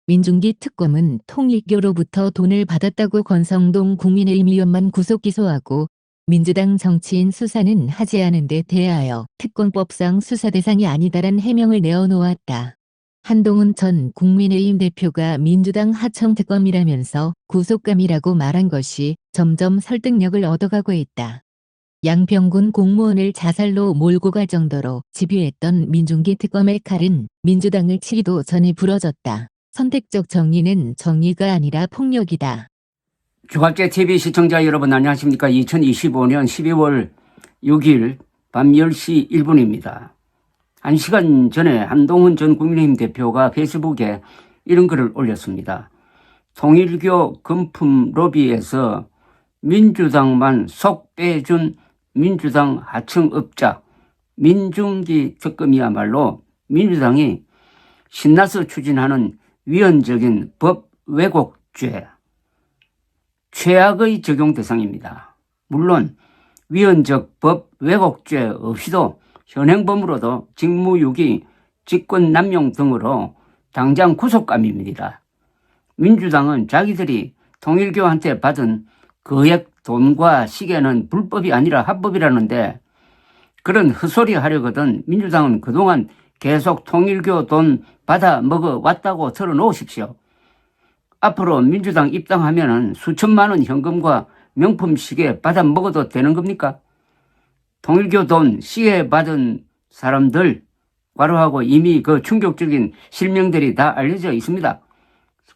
민중기 특검은 통일교로부터 돈을 받았다고 권성동 국민의힘 의원만 구속 기소하고 민주당 정치인 수사는 하지 않은 데 대하여 특검법상 수사 대상이 아니다란 해명을 내어놓았다. 한동훈 전 국민의힘 대표가 민주당 하청 특검이라면서 구속감이라고 말한 것이 점점 설득력을 얻어가고 있다. 양평군 공무원을 자살로 몰고 갈 정도로 집요했던 민중기 특검의 칼은 민주당을 치기도 전에 부러졌다. 선택적 정의는 정의가 아니라 폭력이다. 주갑제TV 시청자 여러분 안녕하십니까. 2025년 12월 6일 밤 10시 1분입니다. 1시간 전에 한동훈 전 국민의힘 대표가 페이스북에 이런 글을 올렸습니다. 통일교 금품 로비에서 민주당만 속 빼준 민주당 하청업자 민중기 특검이야말로 민주당이 신나서 추진하는 위헌적인 법 왜곡죄, 최악의 적용 대상입니다. 물론 위헌적 법 왜곡죄 없이도 현행범으로도 직무유기, 직권남용 등으로 당장 구속감입니다. 민주당은 자기들이 통일교한테 받은 거액 돈과 시계는 불법이 아니라 합법이라는데 그런 헛소리 하려거든 민주당은 그동안 계속 통일교 돈 받아 먹어왔다고 털어놓으십시오. 앞으로 민주당 입당하면은 수천만 원 현금과 명품 시계 받아 먹어도 되는 겁니까? 통일교 돈 시계 받은 사람들 과로하고 이미 그 충격적인 실명들이 다 알려져 있습니다.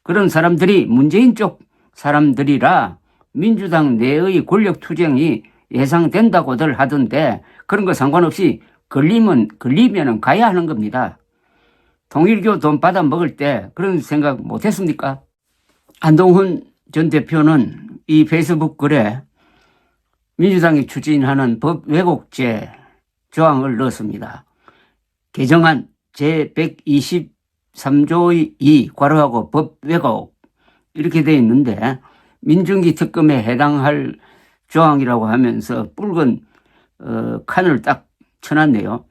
그런 사람들이 문재인 쪽 사람들이라 민주당 내의 권력 투쟁이 예상된다고들 하던데 그런 거 상관없이 걸리면은 가야 하는 겁니다. 통일교 돈 받아 먹을 때 그런 생각 못했습니까? 한동훈 전 대표는 이 페이스북 글에 민주당이 추진하는 법 왜곡죄 조항을 넣었습니다. 개정안 제123조의 2 괄호하고 법 왜곡 이렇게 되어 있는데 민중기 특검에 해당할 조항이라고 하면서 붉은 칸을 딱 쳐놨네요.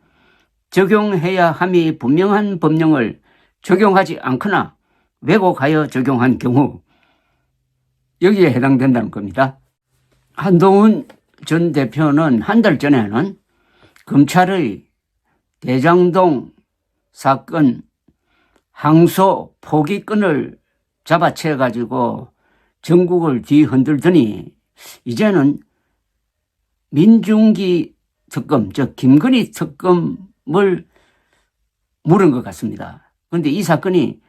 적용해야 함이 분명한 법령을 적용하지 않거나 왜곡하여 적용한 경우 여기에 해당된다는 겁니다. 한동훈 전 대표는 한 달 전에는 검찰의 대장동 사건 항소 포기권을 잡아채가지고 전국을 뒤흔들더니 이제는 민중기 특검, 즉 김건희 특검을 물은 것 같습니다. 그런데 이 사건이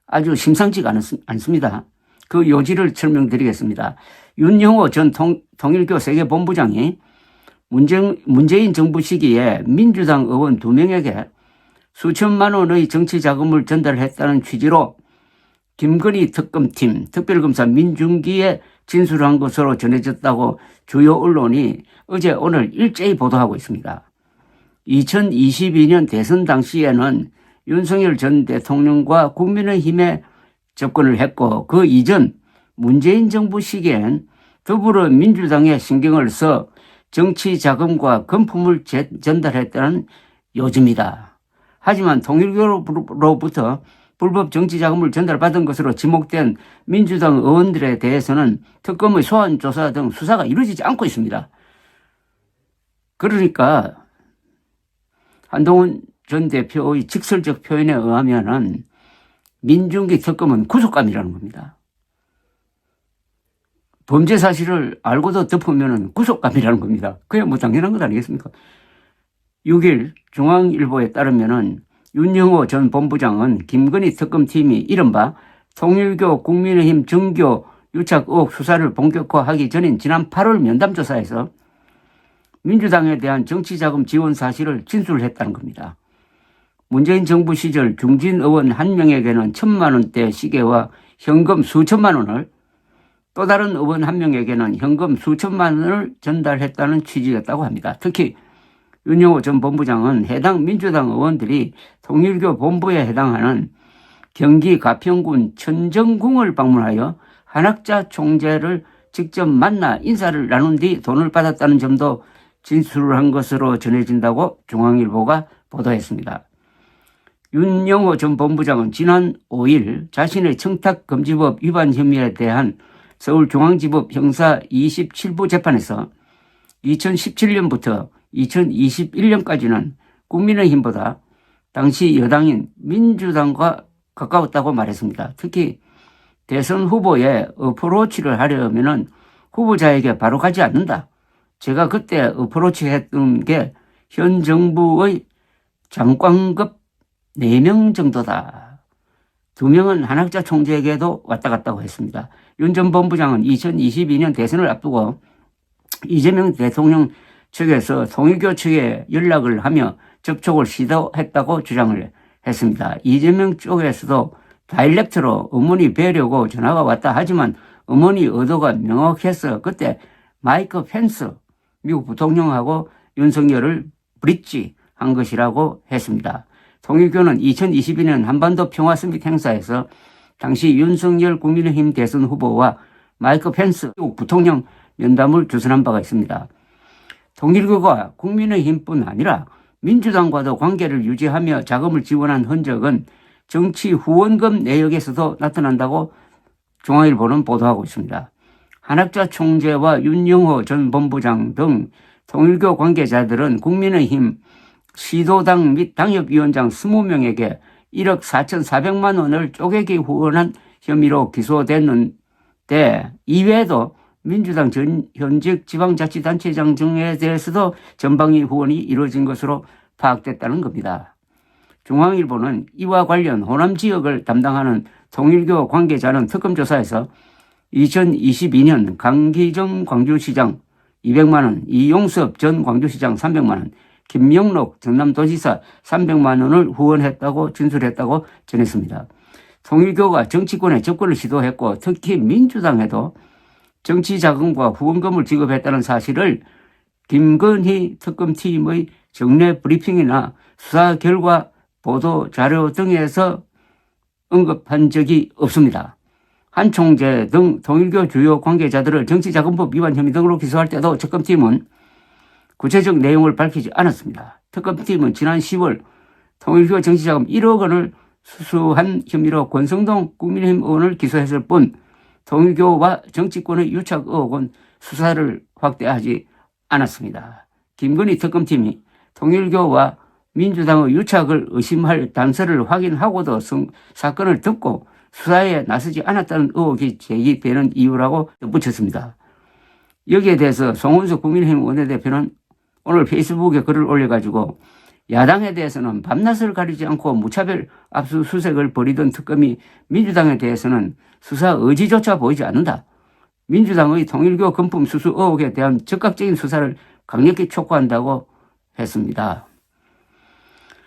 아주 심상치가 않습니다. 그 요지를 설명드리겠습니다. 윤영호 전 통일교 세계본부장이 문재인 정부 시기에 민주당 의원 2명에게 수천만 원의 정치 자금을 전달했다는 취지로 김건희 특검팀 특별검사 민중기에 진술한 것으로 전해졌다고 주요 언론이 어제 오늘 일제히 보도하고 있습니다. 2022년 대선 당시에는 윤석열 전 대통령과 국민의힘에 접근을 했고 그 이전 문재인 정부 시기엔 더불어민주당에 신경을 써 정치 자금과 금품을 전달했다는 요지입니다. 하지만 통일교로부터 불법 정치 자금을 전달받은 것으로 지목된 민주당 의원들에 대해서는 특검의 소환 조사 등 수사가 이루어지지 않고 있습니다. 그러니까 한동훈 전 대표의 직설적 표현에 의하면은 민중기 특검은 구속감이라는 겁니다. 범죄 사실을 알고도 덮으면은 구속감이라는 겁니다. 그게 뭐 당연한 것 아니겠습니까? 6일 중앙일보에 따르면은 윤영호 전 본부장은 김건희 특검팀이 이른바 통일교 국민의힘 정교 유착 의혹 수사를 본격화하기 전인 지난 8월 면담조사에서 민주당에 대한 정치자금 지원 사실을 진술했다는 겁니다. 문재인 정부 시절 중진 의원 1명에게는 1,000만 원대 시계와 현금 수천만 원을 또 다른 의원 1명에게는 현금 수천만 원을 전달했다는 취지였다고 합니다. 특히 윤영호 전 본부장은 해당 민주당 의원들이 통일교 본부에 해당하는 경기 가평군 천정궁을 방문하여 한학자 총재를 직접 만나 인사를 나눈 뒤 돈을 받았다는 점도 진술을 한 것으로 전해진다고 중앙일보가 보도했습니다. 윤영호 전 본부장은 지난 5일 자신의 청탁금지법 위반 혐의에 대한 서울중앙지법 형사 27부 재판에서 2017년부터 2021년까지는 국민의힘보다 당시 여당인 민주당과 가까웠다고 말했습니다. 특히 대선 후보에 어프로치를 하려면은 후보자에게 바로 가지 않는다. 제가 그때 어프로치 했던 게 현 정부의 장관급 4명 정도다. 2명은 한학자 총재에게도 왔다 갔다고 했습니다. 윤 전 본부장은 2022년 대선을 앞두고 이재명 대통령 측에서 통일교 측에 연락을 하며 접촉을 시도했다고 주장을 했습니다. 이재명 쪽에서도 다이렉트로 어머니 뵈려고 전화가 왔다 하지만 어머니 의도가 명확해서 그때 마이크 펜스 미국 부통령하고 윤석열을 브릿지한 것이라고 했습니다. 통일교는 2022년 한반도 평화 서밋 행사에서 당시 윤석열 국민의힘 대선 후보와 마이크 펜스 미국 부통령 면담을 주선한 바가 있습니다. 통일교가 국민의힘뿐 아니라 민주당과도 관계를 유지하며 자금을 지원한 흔적은 정치 후원금 내역에서도 나타난다고 중앙일보는 보도하고 있습니다. 한학자 총재와 윤영호 전 본부장 등 통일교 관계자들은 국민의힘 시도당 및 당협위원장 20명에게 1억 4,400만 원을 쪼개기 후원한 혐의로 기소됐는데 이외에도 민주당 전 현직 지방자치단체장 등에 대해서도 전방위 후원이 이루어진 것으로 파악됐다는 겁니다. 중앙일보는 이와 관련 호남 지역을 담당하는 통일교 관계자는 특검 조사에서 2022년 강기정 광주시장 200만 원, 이용섭 전 광주시장 300만 원, 김영록 전남도지사 300만 원을 후원했다고 진술했다고 전했습니다. 통일교가 정치권에 접근을 시도했고 특히 민주당에도 정치자금과 후원금을 지급했다는 사실을 김건희 특검팀의 정례 브리핑이나 수사 결과 보도 자료 등에서 언급한 적이 없습니다. 한 총재 등 통일교 주요 관계자들을 정치자금법 위반 혐의 등으로 기소할 때도 특검팀은 구체적 내용을 밝히지 않았습니다. 특검팀은 지난 10월 통일교 정치자금 1억 원을 수수한 혐의로 권성동 국민의힘 의원을 기소했을 뿐 통일교와 정치권의 유착 의혹은 수사를 확대하지 않았습니다. 김건희 특검팀이 통일교와 민주당의 유착을 의심할 단서를 확인하고도 사건을 덮고 수사에 나서지 않았다는 의혹이 제기되는 이유라고 덧붙였습니다. 여기에 대해서 송원석 국민의힘 원내대표는 오늘 페이스북에 글을 올려가지고 야당에 대해서는 밤낮을 가리지 않고 무차별 압수수색을 벌이던 특검이 민주당에 대해서는 수사 의지조차 보이지 않는다. 민주당의 통일교 금품 수수 의혹에 대한 적극적인 수사를 강력히 촉구한다고 했습니다.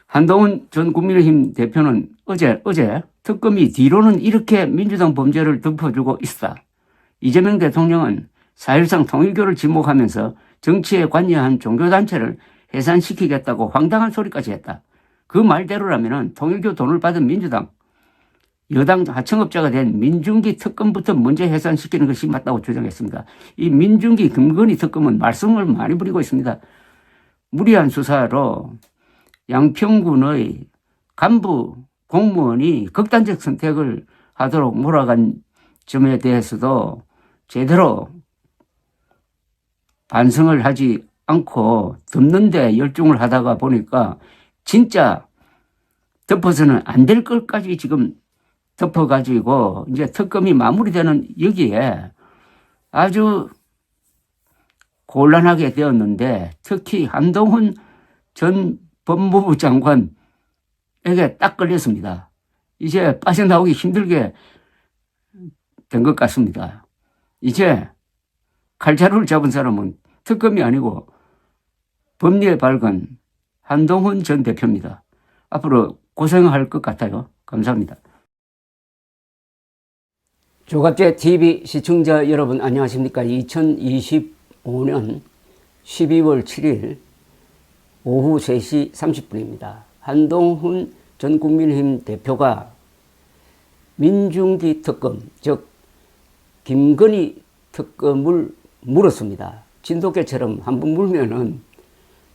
한동훈 전 국민의힘 대표는 어제 특검이 뒤로는 이렇게 민주당 범죄를 덮어주고 있다. 이재명 대통령은 4.13 통일교를 지목하면서 정치에 관여한 종교단체를 해산시키겠다고 황당한 소리까지 했다. 그 말대로라면 통일교 돈을 받은 민주당, 여당 하청업자가 된 민중기 특검부터 먼저 해산시키는 것이 맞다고 주장했습니다. 이 민중기 김건희 특검은 말썽을 많이 부리고 있습니다. 무리한 수사로 양평군의 간부 공무원이 극단적 선택을 하도록 몰아간 점에 대해서도 제대로 반성을 하지 않고 덮는데 열중을 하다가 보니까 진짜 덮어서는 안 될 것까지 지금 덮어가지고 이제 특검이 마무리되는 여기에 아주 곤란하게 되었는데 특히 한동훈 전 법무부 장관에게 딱 걸렸습니다. 이제 빠져나오기 힘들게 된 것 같습니다. 이제 칼자루를 잡은 사람은 특검이 아니고 법리에 밝은 한동훈 전 대표입니다. 앞으로 고생할 것 같아요. 감사합니다. 조갑제 TV 시청자 여러분 안녕하십니까? 2025년 12월 7일 오후 3시 30분입니다. 한동훈 전 국민의힘 대표가 민중기 특검, 즉 김건희 특검을 물었습니다. 진돗개처럼 한번 물면은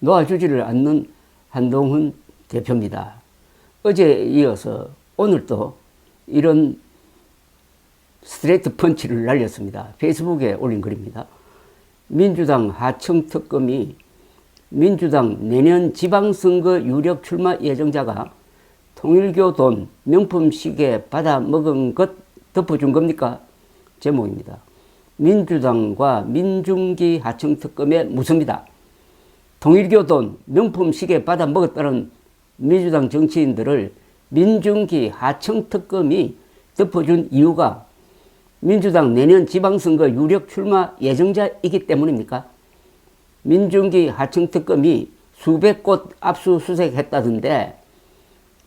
놓아주지를 않는 한동훈 대표입니다. 어제에 이어서 오늘도 이런 스트레이트 펀치를 날렸습니다. 페이스북에 올린 글입니다. 민주당 하청 특검이 민주당 내년 지방선거 유력 출마 예정자가 통일교 돈 명품 시계 받아 먹은 것 덮어준 겁니까? 제목입니다. 민주당과 민중기 하청 특검의 무섭니다. 통일교 돈 명품 시계 받아 먹었다는 민주당 정치인들을 민중기 하청 특검이 덮어준 이유가 민주당 내년 지방선거 유력 출마 예정자이기 때문입니까? 민중기 하청 특검이 수백 곳 압수수색했다던데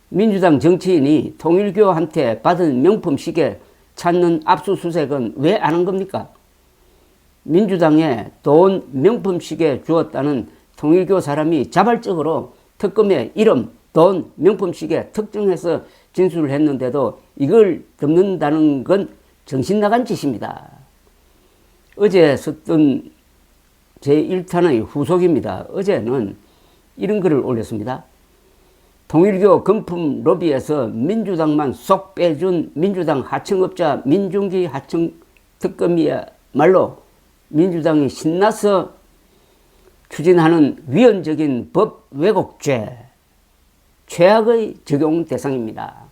민주당 정치인이 통일교한테 받은 명품 시계 찾는 압수수색은 왜 안 한 겁니까? 민주당에 돈 명품 시계 주었다는 통일교 사람이 자발적으로 특검의 이름, 돈, 명품 시계 특정해서 진술을 했는데도 이걸 덮는다는 건 정신 나간 짓입니다. 어제 썼던 제1탄의 후속입니다. 어제는 이런 글을 올렸습니다. 통일교 금품 로비에서 민주당만 쏙 빼준 민주당 하청업자 민중기 하청 특검이야말로 민주당이 신나서 추진하는 위헌적인 법 왜곡죄, 최악의 적용 대상입니다.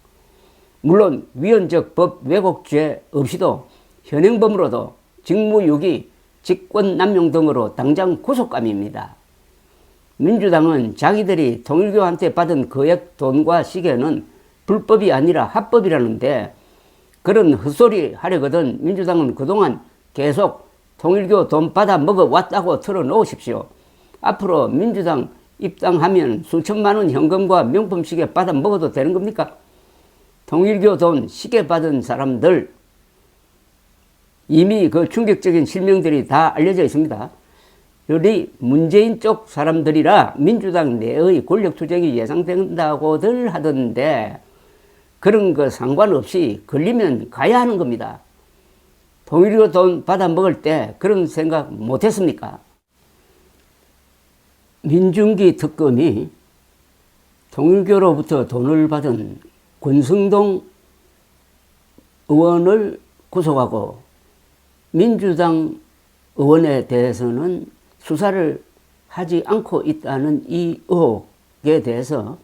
물론 위헌적 법 왜곡죄 없이도 현행범으로도 직무유기, 직권남용 등으로 당장 구속감입니다. 민주당은 자기들이 통일교한테 받은 거액 돈과 시계는 불법이 아니라 합법이라는데 그런 헛소리 하려거든 민주당은 그동안 계속 통일교 돈 받아 먹어왔다고 털어놓으십시오. 앞으로 민주당 입당하면 수천만 원 현금과 명품 시계 받아 먹어도 되는 겁니까? 통일교 돈 시계 받은 사람들 이미 그 충격적인 실명들이 다 알려져 있습니다. 우리 문재인 쪽 사람들이라 민주당 내의 권력투쟁이 예상된다고들 하던데 그런 거 상관없이 걸리면 가야 하는 겁니다. 통일교 돈 받아 먹을 때 그런 생각 못했습니까? 민중기 특검이 통일교로부터 돈을 받은 권성동 의원을 구속하고 민주당 의원에 대해서는 수사를 하지 않고 있다는 이 의혹에 대해서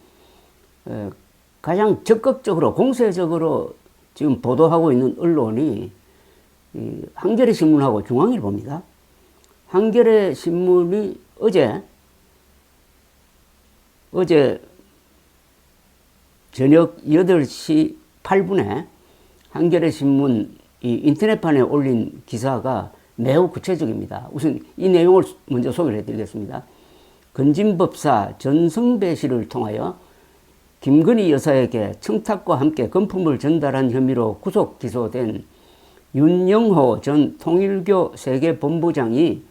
가장 적극적으로 공세적으로 지금 보도하고 있는 언론이 한겨레 신문하고 중앙일보입니다. 한겨레 신문이 어제 저녁 8시 8분에 한겨레 신문 이 인터넷판에 올린 기사가 매우 구체적입니다. 우선 이 내용을 먼저 소개를 해드리겠습니다. 건진법사 전성배 씨를 통하여 김건희 여사에게 청탁과 함께 금품을 전달한 혐의로 구속 기소된 윤영호 전 통일교 세계본부장이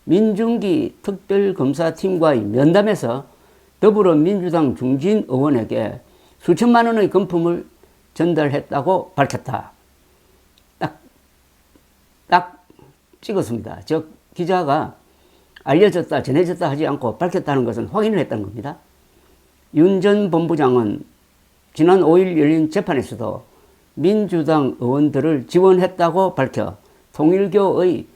민중기 특별검사팀과의 면담에서 더불어민주당 중진 의원에게 수천만 원의 금품을 전달했다고 밝혔다. 딱 찍었습니다. 즉 기자가 알려졌다 전해졌다 하지 않고 밝혔다는 것은 확인을 했다는 겁니다. 윤 전 본부장은 지난 5일 열린 재판에서도 민주당 의원들을 지원했다고 밝혀 통일교의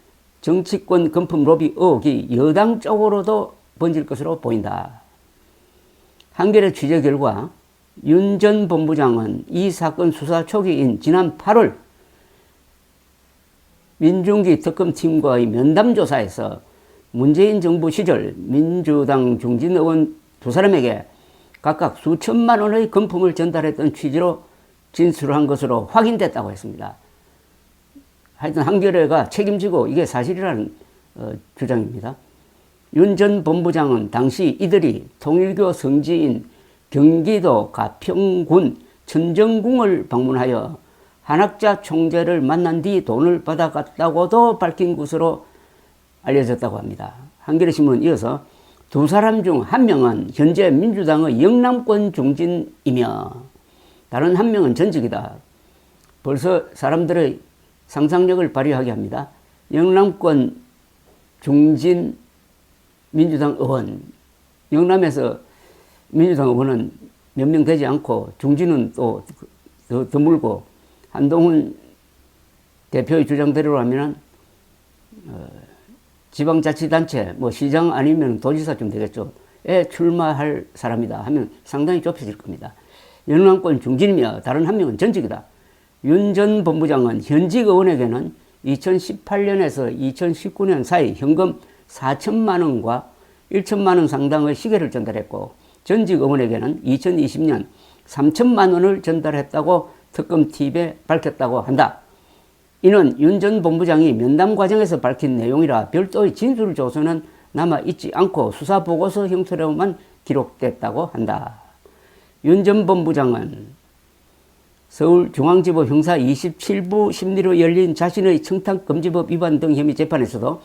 정치권 금품 로비 의혹이 여당 쪽으로도 번질 것으로 보인다. 한겨레 취재 결과 윤 전 본부장은 이 사건 수사 초기인 지난 8월 민중기 특검팀과의 면담조사에서 문재인 정부 시절 민주당 중진 의원 두 사람에게 각각 수천만 원의 금품을 전달했던 취지로 진술한 것으로 확인됐다고 했습니다. 하여튼 한겨레가 책임지고 이게 사실이라는 주장입니다. 윤 전 본부장은 당시 이들이 통일교 성지인 경기도 가평군 천정궁을 방문하여 한학자 총재를 만난 뒤 돈을 받아갔다고도 밝힌 것으로 알려졌다고 합니다. 한겨레신문은 이어서 두 사람 중 한 명은 현재 민주당의 영남권 중진이며 다른 한 명은 전직이다. 벌써 사람들의 상상력을 발휘하게 합니다. 영남권 중진 민주당 의원, 영남에서 민주당 의원은 몇 명 되지 않고 중진은 또 더 드물고 한동훈 대표의 주장대로 하면은 지방자치단체 뭐 시장 아니면 도지사쯤 되겠죠. 에 출마할 사람이다 하면 상당히 좁혀질 겁니다. 영남권 중진이며 다른 한 명은 전직이다. 윤 전 본부장은 현직 의원에게는 2018년에서 2019년 사이 현금 4천만 원과 1천만 원 상당의 시계를 전달했고 전직 의원에게는 2020년 3천만 원을 전달했다고 특검팀에 밝혔다고 한다. 이는 윤 전 본부장이 면담 과정에서 밝힌 내용이라 별도의 진술 조서는 남아있지 않고 수사보고서 형태로만 기록됐다고 한다. 윤 전 본부장은 서울중앙지법 형사 27부 심리로 열린 자신의 청탁금지법 위반 등 혐의 재판에서도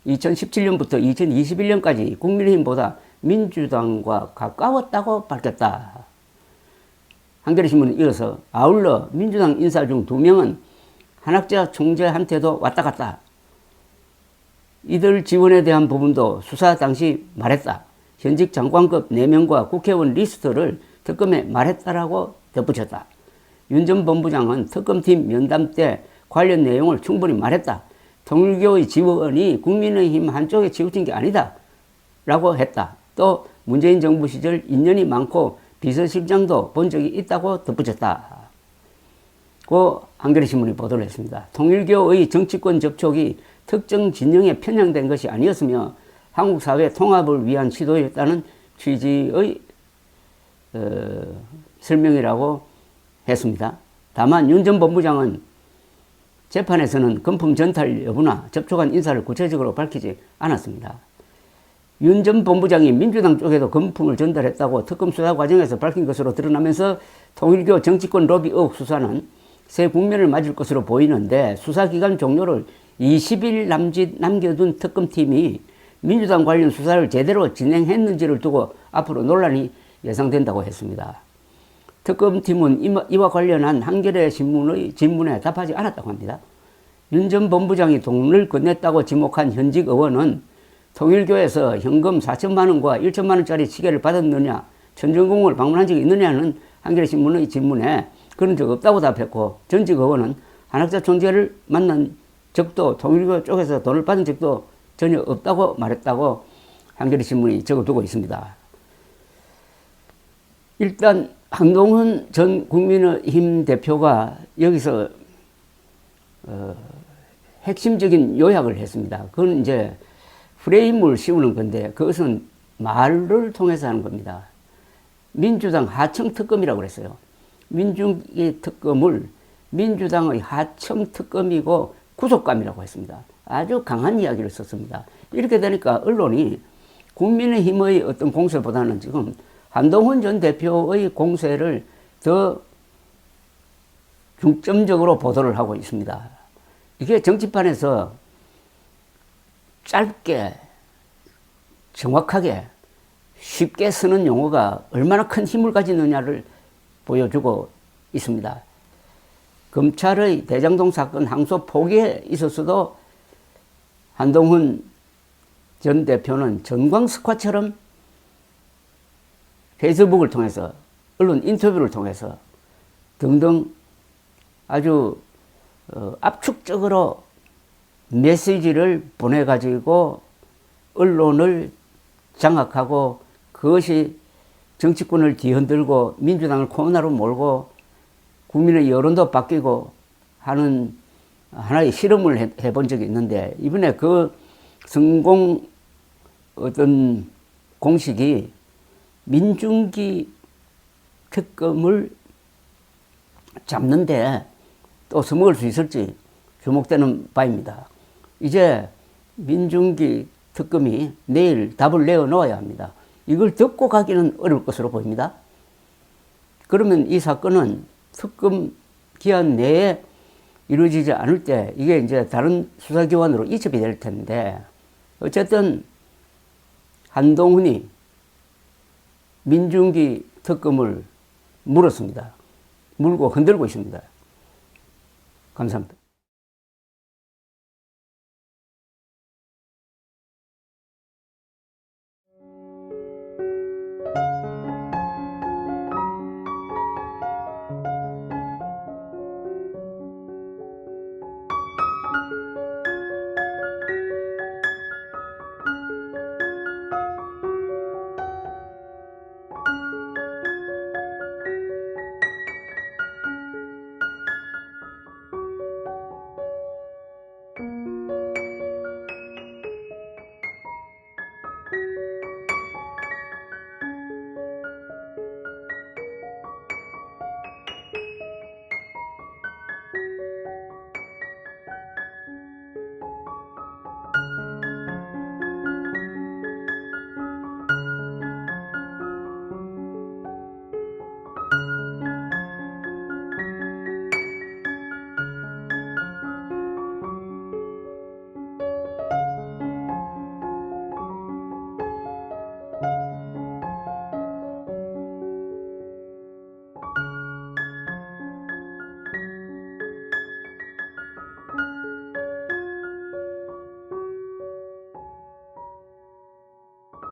2017년부터 2021년까지 국민의힘보다 민주당과 가까웠다고 밝혔다. 한겨레신문은 이어서 아울러 민주당 인사 중 2명은 한학자 총재한테도 왔다 갔다. 이들 지원에 대한 부분도 수사 당시 말했다. 현직 장관급 4명과 국회의원 리스트를 특검에 말했다라고 덧붙였다. 윤 전 본부장은 특검팀 면담 때 관련 내용을 충분히 말했다. 통일교의 지원이 국민의힘 한쪽에 치우친 게 아니다 라고 했다. 또 문재인 정부 시절 인연이 많고 비서실장도 본 적이 있다고 덧붙였다. 고 한겨레신문이 보도를 했습니다. 통일교의 정치권 접촉이 특정 진영에 편향된 것이 아니었으며 한국 사회 통합을 위한 시도였다는 취지의 설명이라고 했습니다. 다만 윤 전 본부장은 재판에서는 금품 전달 여부나 접촉한 인사를 구체적으로 밝히지 않았습니다. 윤 전 본부장이 민주당 쪽에도 금품을 전달했다고 특검 수사 과정에서 밝힌 것으로 드러나면서 통일교 정치권 로비 의혹 수사는 새 국면을 맞을 것으로 보이는데 수사기간 종료를 20일 남겨둔 특검팀이 민주당 관련 수사를 제대로 진행했는지를 두고 앞으로 논란이 예상된다고 했습니다. 특검팀은 이와 관련한 한겨레 신문의 질문에 답하지 않았다고 합니다. 윤 전 본부장이 돈을 건넸다고 지목한 현직 의원은 통일교에서 현금 4천만 원과 1천만 원짜리 시계를 받았느냐, 천정궁을 방문한 적이 있느냐는 한겨레 신문의 질문에 그런 적 없다고 답했고 전직 의원은 한학자 총재를 만난 적도 통일교 쪽에서 돈을 받은 적도 전혀 없다고 말했다고 한겨레 신문이 적어두고 있습니다. 일단 한동훈 전 국민의힘 대표가 여기서 핵심적인 요약을 했습니다. 그건 이제 프레임을 씌우는 건데 그것은 말을 통해서 하는 겁니다. 민주당 하청 특검이라고 그랬어요. 민중기 특검을 민주당의 하청 특검이고 구속감이라고 했습니다. 아주 강한 이야기를 썼습니다. 이렇게 되니까 언론이 국민의힘의 어떤 공세보다는 지금 한동훈 전 대표의 공세를 더 중점적으로 보도를 하고 있습니다. 이게 정치판에서 짧게 정확하게 쉽게 쓰는 용어가 얼마나 큰 힘을 가지느냐를 보여주고 있습니다. 검찰의 대장동 사건 항소 포기에 있어서도 한동훈 전 대표는 전광스쿼처럼 페이스북을 통해서 언론 인터뷰를 통해서 등등 아주 압축적으로 메시지를 보내가지고 언론을 장악하고 그것이 정치권을 뒤흔들고 민주당을 코너로 몰고 국민의 여론도 바뀌고 하는 하나의 실험을 해본 적이 있는데 이번에 그 성공 어떤 공식이 민중기 특검을 잡는데 또 써먹을 수 있을지 주목되는 바입니다. 이제 민중기 특검이 내일 답을 내어놓아야 합니다. 이걸 듣고 가기는 어려울 것으로 보입니다. 그러면 이 사건은 특검 기한 내에 이루어지지 않을 때 이게 이제 다른 수사기관으로 이첩이 될 텐데 어쨌든 한동훈이 민중기 특검을 물었습니다. 물고 흔들고 있습니다. 감사합니다.